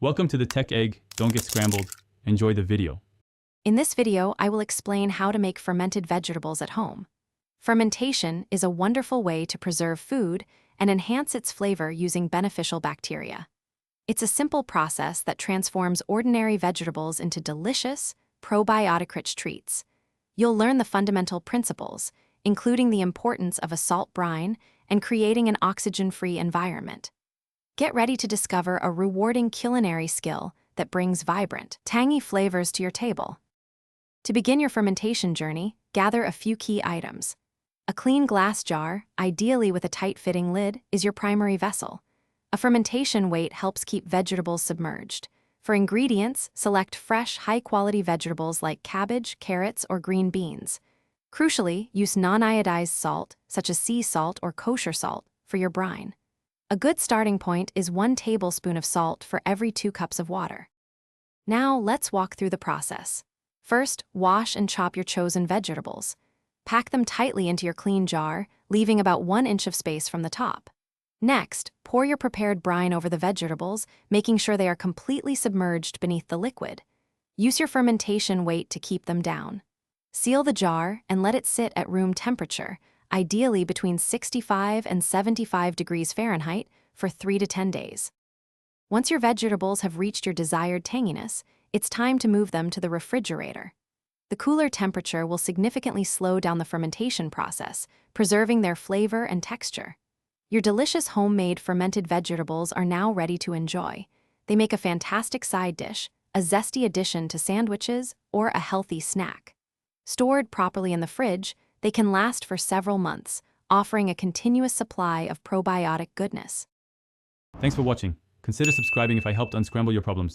Welcome to the Tech Egg. Don't get scrambled. Enjoy the video. In this video, I will explain how to make fermented vegetables at home. Fermentation is a wonderful way to preserve food and enhance its flavor using beneficial bacteria. It's a simple process that transforms ordinary vegetables into delicious, probiotic-rich treats. You'll learn the fundamental principles, including the importance of a salt brine and creating an oxygen-free environment. Get ready to discover a rewarding culinary skill that brings vibrant, tangy flavors to your table. To begin your fermentation journey, gather a few key items. A clean glass jar, ideally with a tight-fitting lid, is your primary vessel. A fermentation weight helps keep vegetables submerged. For ingredients, select fresh, high-quality vegetables like cabbage, carrots, or green beans. Crucially, use non-iodized salt, such as sea salt or kosher salt, for your brine. A good starting point is 1 tablespoon of salt for every 2 cups of water. Now, let's walk through the process. First, wash and chop your chosen vegetables. Pack them tightly into your clean jar, leaving about 1 inch of space from the top. Next, pour your prepared brine over the vegetables, making sure they are completely submerged beneath the liquid. Use your fermentation weight to keep them down. Seal the jar and let it sit at room temperature, ideally between 65 and 75 degrees Fahrenheit, for 3 to 10 days. Once your vegetables have reached your desired tanginess, it's time to move them to the refrigerator. The cooler temperature will significantly slow down the fermentation process, preserving their flavor and texture. Your delicious homemade fermented vegetables are now ready to enjoy. They make a fantastic side dish, a zesty addition to sandwiches, or a healthy snack. Stored properly in the fridge, they can last for several months, offering a continuous supply of probiotic goodness. Thanks for watching. Consider subscribing if I helped unscramble your problems.